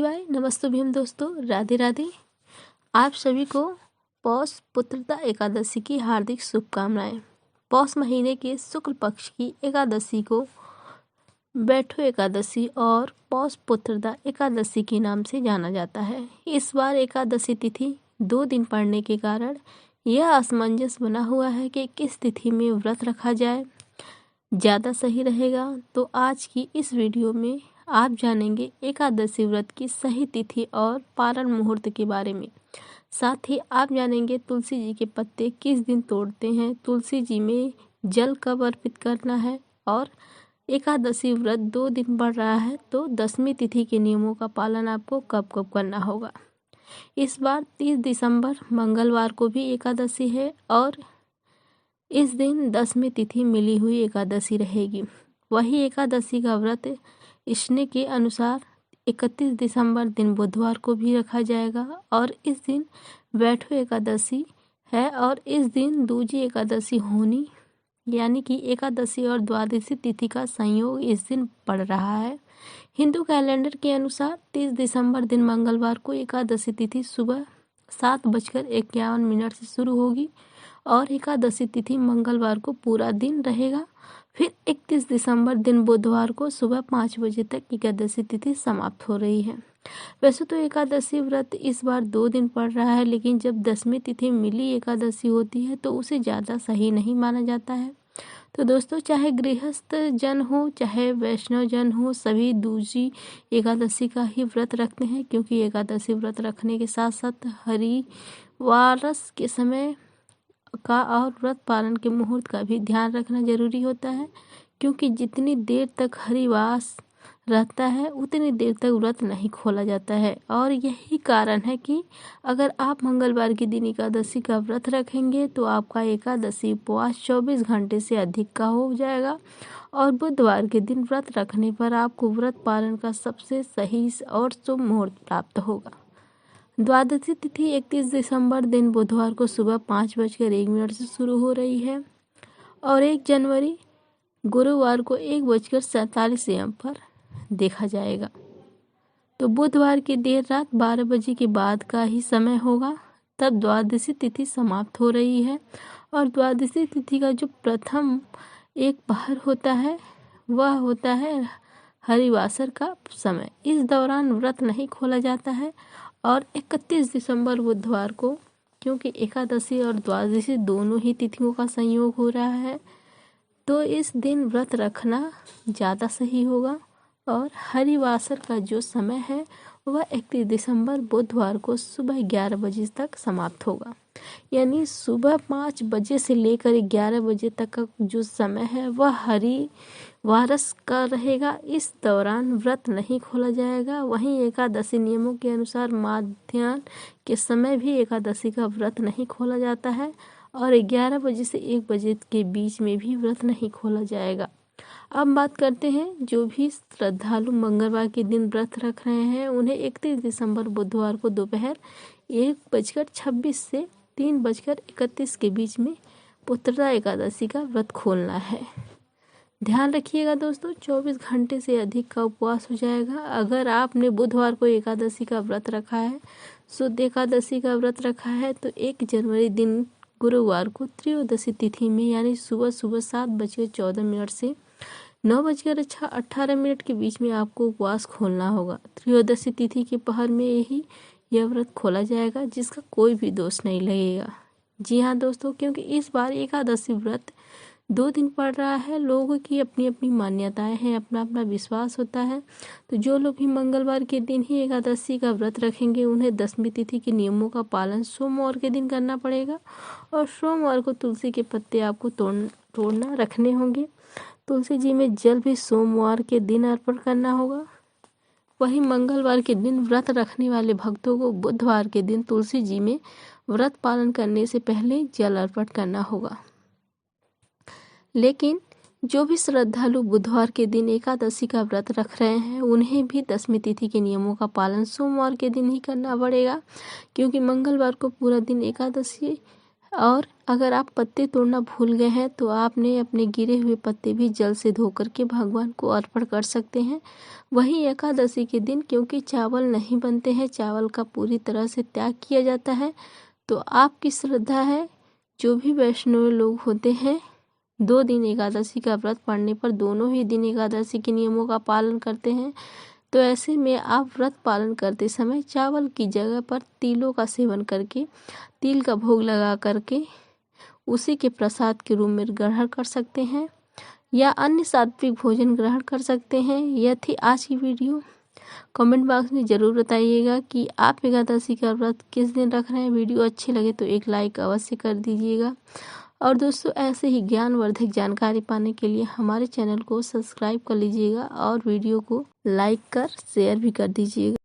शिवाय। नमस्ते भीम दोस्तों, राधे राधे। आप सभी को पौष पुत्रदा एकादशी की हार्दिक शुभकामनाएं। पौष महीने के शुक्ल पक्ष की एकादशी को बैठो एकादशी और पौष पुत्रदा एकादशी के नाम से जाना जाता है। इस बार एकादशी तिथि 2 दिन पड़ने के कारण यह असमंजस बना हुआ है कि किस तिथि में व्रत रखा जाए ज़्यादा सही रहेगा। तो आज की इस वीडियो में आप जानेंगे एकादशी व्रत की सही तिथि और पारण मुहूर्त के बारे में। साथ ही आप जानेंगे तुलसी जी के पत्ते किस दिन तोड़ते हैं, तुलसी जी में जल कब अर्पित करना है, और एकादशी व्रत 2 दिन बढ़ रहा है तो 10वीं तिथि के नियमों का पालन आपको कब कब करना होगा। इस बार 30 दिसंबर मंगलवार को भी एकादशी है और इस दिन 10वीं तिथि मिली हुई एकादशी रहेगी। वही एकादशी का व्रत स्नेह के अनुसार 31 दिसंबर दिन बुधवार को भी रखा जाएगा और इस दिन बैठो एकादशी है और इस दिन दूजी एकादशी होनी, यानी कि एकादशी और द्वादशी तिथि का संयोग इस दिन पड़ रहा है। हिंदू कैलेंडर के अनुसार 30 दिसंबर दिन मंगलवार को एकादशी तिथि सुबह 7:51 से शुरू होगी और एकादशी तिथि मंगलवार को पूरा दिन रहेगा। फिर 31 दिसंबर दिन बुधवार को सुबह 5 बजे तक एकादशी तिथि समाप्त हो रही है। वैसे तो एकादशी व्रत इस बार 2 दिन पड़ रहा है, लेकिन जब 10वीं तिथि मिली एकादशी होती है तो उसे ज़्यादा सही नहीं माना जाता है। तो दोस्तों, चाहे गृहस्थ जन हो चाहे वैष्णव जन हो, सभी दूसरी एकादशी का ही व्रत रखते हैं, क्योंकि एकादशी व्रत रखने के साथ साथ हरिवारस के समय का और व्रत पालन के मुहूर्त का भी ध्यान रखना जरूरी होता है, क्योंकि जितनी देर तक हरिवास रहता है उतनी देर तक व्रत नहीं खोला जाता है। और यही कारण है कि अगर आप मंगलवार के दिन एकादशी का व्रत रखेंगे तो आपका एकादशी उपवास 24 घंटे से अधिक का हो जाएगा और बुधवार के दिन व्रत रखने पर आपको व्रत पालन का सबसे सही और शुभ मुहूर्त प्राप्त होगा। द्वादशी तिथि 31 दिसंबर दिन बुधवार को सुबह 5:01 से शुरू हो रही है और 1 जनवरी गुरुवार को 1:47 AM पर देखा जाएगा। तो बुधवार की देर रात 12 बजे के बाद का ही समय होगा, तब द्वादशी तिथि समाप्त हो रही है। और द्वादशी तिथि का जो प्रथम एक पहर होता है वह होता है हरिवासर का समय। इस दौरान व्रत नहीं खोला जाता है और 31 दिसंबर बुधवार को, क्योंकि एकादशी और द्वादशी दोनों ही तिथियों का संयोग हो रहा है, तो इस दिन व्रत रखना ज़्यादा सही होगा। और हरिवासर का जो समय है वह 31 दिसंबर बुधवार को सुबह 11 बजे तक समाप्त होगा, यानी सुबह 5 बजे से लेकर 11 बजे तक का जो समय है वह हरिवारस का रहेगा। इस दौरान व्रत नहीं खोला जाएगा। वहीं एकादशी नियमों के अनुसार माध्याह्न के समय भी एकादशी का व्रत नहीं खोला जाता है और 11 बजे से 1 बजे के बीच में भी व्रत नहीं खोला जाएगा। अब बात करते हैं जो भी श्रद्धालु मंगलवार के दिन व्रत रख रहे हैं, उन्हें 31 दिसंबर बुधवार को दोपहर 1:26 से 3:31 के बीच में पुत्रदा एकादशी का व्रत खोलना है। ध्यान रखिएगा दोस्तों, 24 घंटे से अधिक का उपवास हो जाएगा। अगर आपने बुधवार को एकादशी का व्रत रखा है, शुद्ध एकादशी का व्रत रखा है, तो 1 जनवरी दिन गुरुवार को त्रयोदशी तिथि में, यानी सुबह 7:14 से 9:18 के बीच में आपको उपवास खोलना होगा। त्रयोदशी तिथि के पहर में यह व्रत खोला जाएगा, जिसका कोई भी दोष नहीं लगेगा। जी हाँ दोस्तों, क्योंकि इस बार एकादशी व्रत 2 दिन पड़ रहा है। लोगों की अपनी अपनी मान्यताएं हैं, अपना अपना विश्वास होता है। तो जो लोग भी मंगलवार के दिन ही एकादशी का व्रत रखेंगे उन्हें 10वीं तिथि के नियमों का पालन सोमवार के दिन करना पड़ेगा और सोमवार को तुलसी के पत्ते आपको तोड़ना रखने होंगे। तुलसी जी में जल भी सोमवार के दिन अर्पण करना होगा। वहीं मंगलवार के दिन व्रत रखने वाले भक्तों को बुधवार के दिन तुलसी जी में व्रत पालन करने से पहले जल अर्पण करना होगा। लेकिन जो भी श्रद्धालु बुधवार के दिन एकादशी का व्रत रख रहे हैं उन्हें भी 10वीं तिथि के नियमों का पालन सोमवार के दिन ही करना पड़ेगा, क्योंकि मंगलवार को पूरा दिन एकादशी और अगर आप पत्ते तोड़ना भूल गए हैं तो आपने अपने गिरे हुए पत्ते भी जल से धो करके भगवान को अर्पण कर सकते हैं। वहीं एकादशी के दिन क्योंकि चावल नहीं बनते हैं, चावल का पूरी तरह से त्याग किया जाता है, तो आपकी श्रद्धा है, जो भी वैष्णव लोग होते हैं 2 दिन एकादशी का व्रत पड़ने पर दोनों ही दिन एकादशी के नियमों का पालन करते हैं, तो ऐसे में आप व्रत पालन करते समय चावल की जगह पर तिलों का सेवन करके, तिल का भोग लगा करके उसी के प्रसाद के रूप में ग्रहण कर सकते हैं या अन्य सात्विक भोजन ग्रहण कर सकते हैं। यह थी आज की वीडियो। कमेंट बॉक्स में ज़रूर बताइएगा कि आप एकादशी का व्रत किस दिन रख रहे हैं। वीडियो अच्छी लगे तो एक लाइक अवश्य कर दीजिएगा और दोस्तों ऐसे ही ज्ञानवर्धक जानकारी पाने के लिए हमारे चैनल को सब्सक्राइब कर लीजिएगा और वीडियो को लाइक कर शेयर भी कर दीजिएगा।